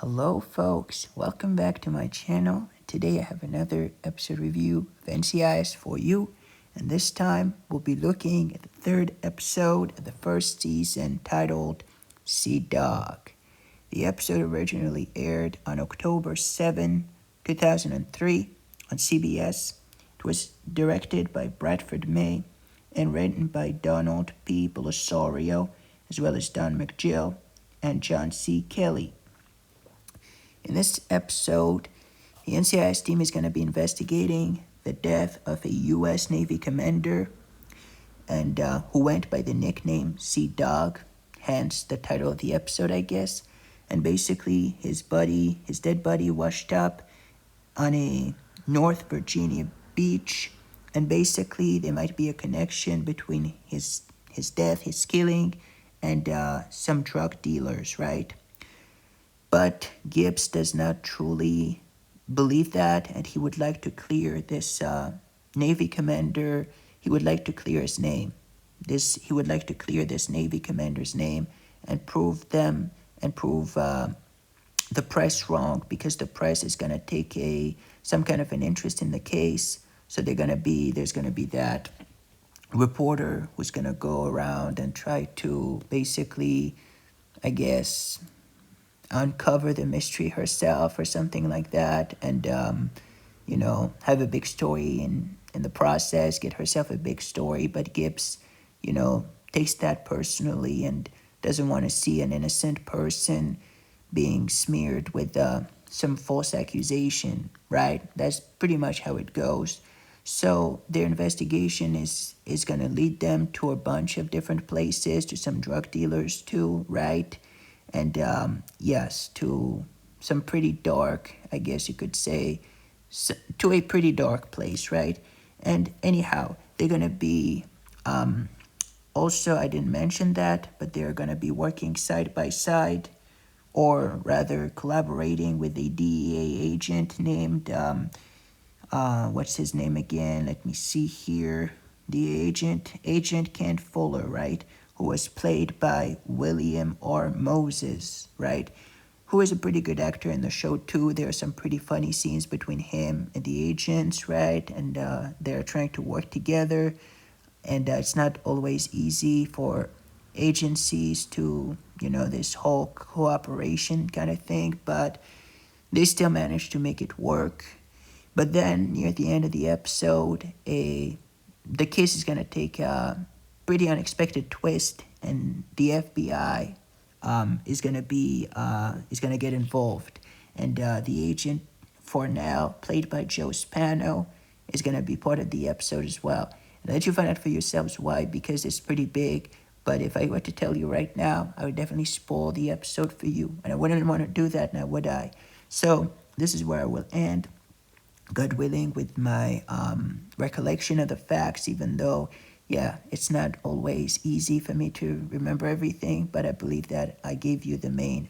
Hello folks, welcome back to my channel. Today I have another episode review of NCIS for you, and this time we'll be looking at the third episode of the first season titled Seadog. The episode originally aired on October 7, 2003 on CBS. It was directed by Bradford May and written by Donald P. Belisario, as well as Don McGill and John C. Kelly. In this episode, the NCIS team is going to be investigating the death of a U.S. Navy commander and who went by the nickname Seadog, hence the title of the episode, I guess. And basically, his dead body washed up on a North Virginia beach, and basically there might be a connection between his death, his killing, and some drug dealers, right? But Gibbs does not truly believe that, and he would like to clear this Navy commander. He would like to clear his name. He would like to clear this Navy commander's name and prove the press wrong, because the press is gonna take some kind of an interest in the case. So there's gonna be that reporter who's gonna go around and try to basically, I guess, uncover the mystery herself or something like that, and have a big story in the process, get herself a big story. But Gibbs, takes that personally and doesn't want to see an innocent person being smeared with some false accusation, right? That's pretty much how it goes. So their investigation is going to lead them to a bunch of different places, to some drug dealers too, right? And yes, to some pretty dark, I guess you could say, to a pretty dark place, right? And anyhow, they're going to be, also, I didn't mention that, but they're going to be working side by side, or rather collaborating with a DEA agent named, what's his name again? Let me see here. Agent Kent Fuller, right? Who was played by William R. Moses, right? Who is a pretty good actor in the show too. There are some pretty funny scenes between him and the agents, right? And they're trying to work together. And it's not always easy for agencies to, this whole cooperation kind of thing, but they still manage to make it work. But then near the end of the episode, the case is going to take a pretty unexpected twist, and the FBI is going to get involved, and the agent Fornell, played by Joe Spano, is going to be part of the episode as well. And let you find out for yourselves why, because it's pretty big. But if I were to tell you right now, I would definitely spoil the episode for you, and I wouldn't want to do that now, would I? So this is where I will end, God willing, with my recollection of the facts, even though, yeah, it's not always easy for me to remember everything, but I believe that I gave you the main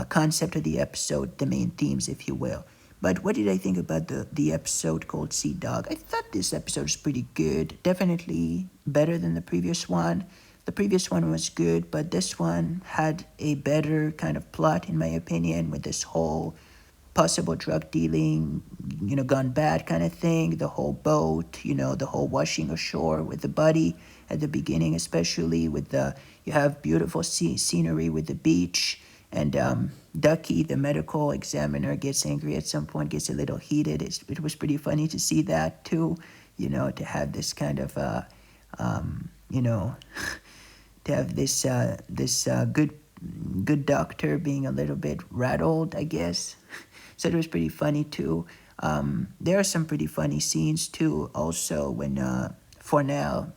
concept of the episode, the main themes, if you will. But what did I think about the episode called Seadog? I thought this episode was pretty good, definitely better than the previous one. The previous one was good, but this one had a better kind of plot, in my opinion, with this whole possible drug dealing, gone bad kind of thing, the whole boat, the whole washing ashore with the buddy at the beginning, especially with you have beautiful scenery with the beach, and Ducky, the medical examiner, gets angry at some point, gets a little heated. It was pretty funny to see that too, to have this kind of, to have this good doctor being a little bit rattled, I guess. So it was pretty funny too. There are some pretty funny scenes too. Also, when Fornell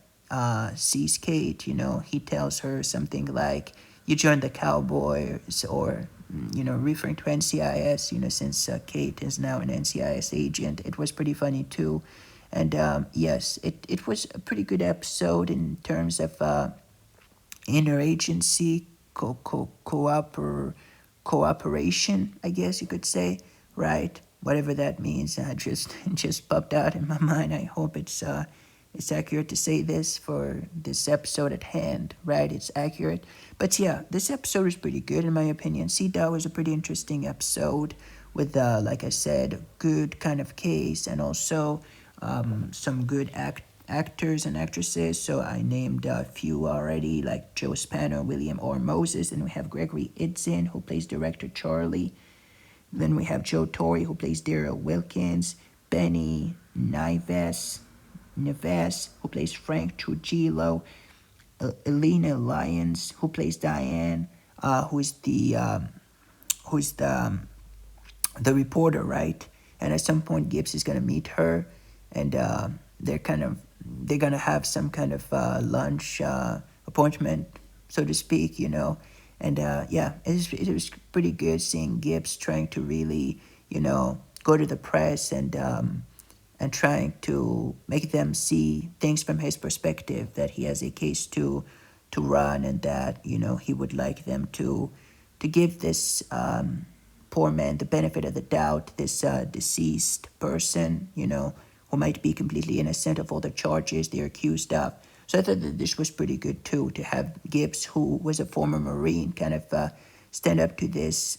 sees Kate, he tells her something like, "You joined the Cowboys," or referring to NCIS. Since Kate is now an NCIS agent, it was pretty funny too. And yes, it was a pretty good episode in terms of interagency cooperation, I guess you could say, right? Whatever that means, just popped out in my mind. I hope it's It's accurate to say this for this episode at hand, right? It's accurate. But yeah, this episode was pretty good in my opinion. Seadog was a pretty interesting episode with, like I said, good kind of case and also some good actors and actresses. So I named a few already, like Joe Spano, William R. Moses, and we have Gregory Itzin, who plays Director Charlie. Then we have Joe Torre, who plays Daryl Wilkins, Benny Neves, who plays Frank Trujillo, Elena Lyons, who plays Diane, who's the reporter, right? And at some point, Gibbs is gonna meet her, and they're gonna have some kind of lunch appointment, so to speak, And yeah, it was pretty good seeing Gibbs trying to really, go to the press and trying to make them see things from his perspective, that he has a case to run, and that he would like them to give this poor man the benefit of the doubt, this deceased person, who might be completely innocent of all the charges they're accused of. So I thought that this was pretty good too, to have Gibbs, who was a former Marine, kind of stand up to this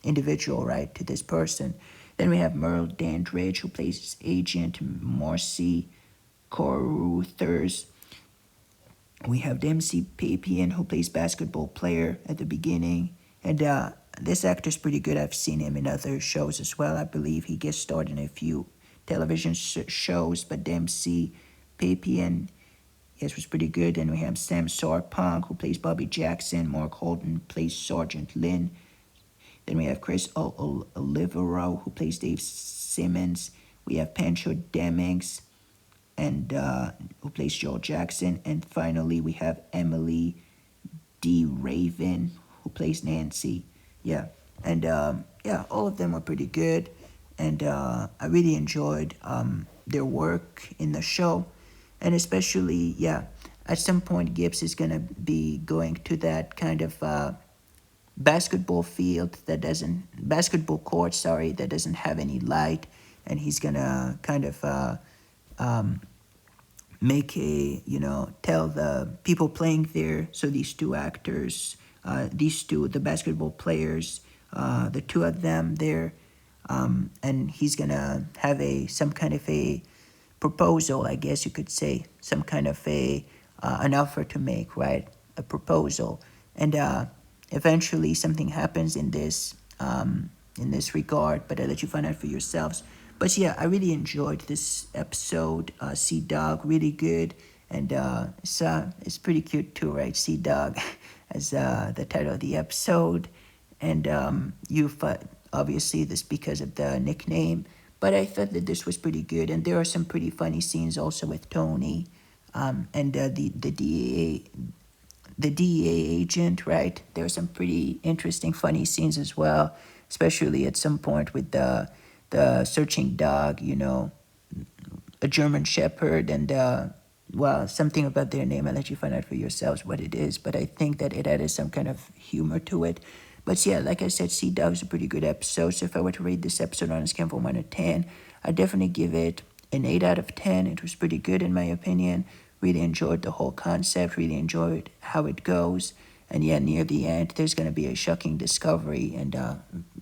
individual, right, to this person. Then we have Merle Dandridge, who plays Agent Marcy Caruthers. We have Dempsey Papian, who plays basketball player at the beginning. And this actor's pretty good. I've seen him in other shows as well. I believe he gets starred in a few television shows. But Dempsey Papian, yes, was pretty good. And we have Sam Sarpong, who plays Bobby Jackson. Mark Holden plays Sergeant Lynn. Then we have Chris Olivero, who plays Dave Simmons. We have Pancho Demings, and who plays Joel Jackson. And finally, we have Emily D. Raven, who plays Nancy. Yeah, and yeah, all of them were pretty good, and I really enjoyed their work in the show, and especially, yeah, at some point Gibbs is gonna be going to that kind of basketball court, that doesn't have any light, and he's gonna kind of make tell the people playing there, so these two actors, the basketball players, the two of them there, and he's gonna have some kind of a proposal, I guess you could say, some kind of an offer to make, right? A proposal, and eventually something happens in this regard, but I'll let you find out for yourselves. But yeah, I really enjoyed this episode. Seadog, really good, and it's pretty cute too, right? Seadog, as the title of the episode, and obviously this because of the nickname. But I thought that this was pretty good, and there are some pretty funny scenes also with Tony, and the DEA agent, right? There are some pretty interesting, funny scenes as well, especially at some point with the searching dog, a German Shepherd, and something about their name. I'll let you find out for yourselves what it is, but I think that it added some kind of humor to it. But yeah, like I said, Seadog is a pretty good episode. So if I were to rate this episode on a scale from 1 to 10, I'd definitely give it an 8 out of 10. It was pretty good in my opinion. Really enjoyed the whole concept, really enjoyed how it goes. And yeah, near the end, there's going to be a shocking discovery and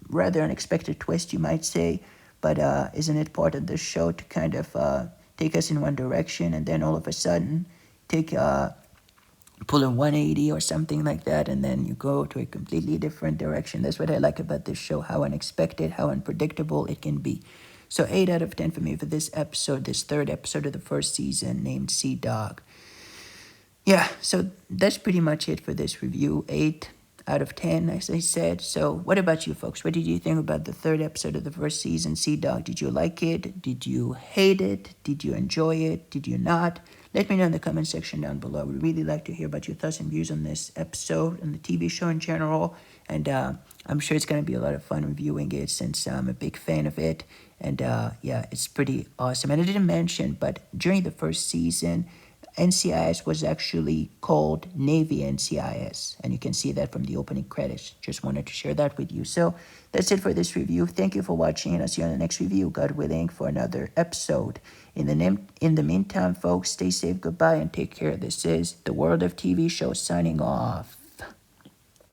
rather unexpected twist, you might say. But isn't it part of the show to kind of take us in one direction and then all of a sudden pull a 180 or something like that, and then you go to a completely different direction? That's what I like about this show, how unexpected, how unpredictable it can be. So 8 out of 10 for me for this episode, this third episode of the first season named Seadog. Yeah, so that's pretty much it for this review. 8 out of 10, as I said. So what about you folks? What did you think about the third episode of the first season, Seadog? Did you like it? Did you hate it? Did you enjoy it? Did you not? Let me know in the comment section down below. We'd really like to hear about your thoughts and views on this episode and the TV show in general. And I'm sure it's going to be a lot of fun reviewing it since I'm a big fan of it. And yeah, it's pretty awesome. And I didn't mention, but during the first season, NCIS was actually called Navy NCIS, and you can see that from the opening credits. Just wanted to share that with you. So that's it for this review. Thank you for watching, and I'll see you on the next review, God willing, for another episode. In the meantime, folks, stay safe, goodbye, and take care. This is the World of TV Show signing off.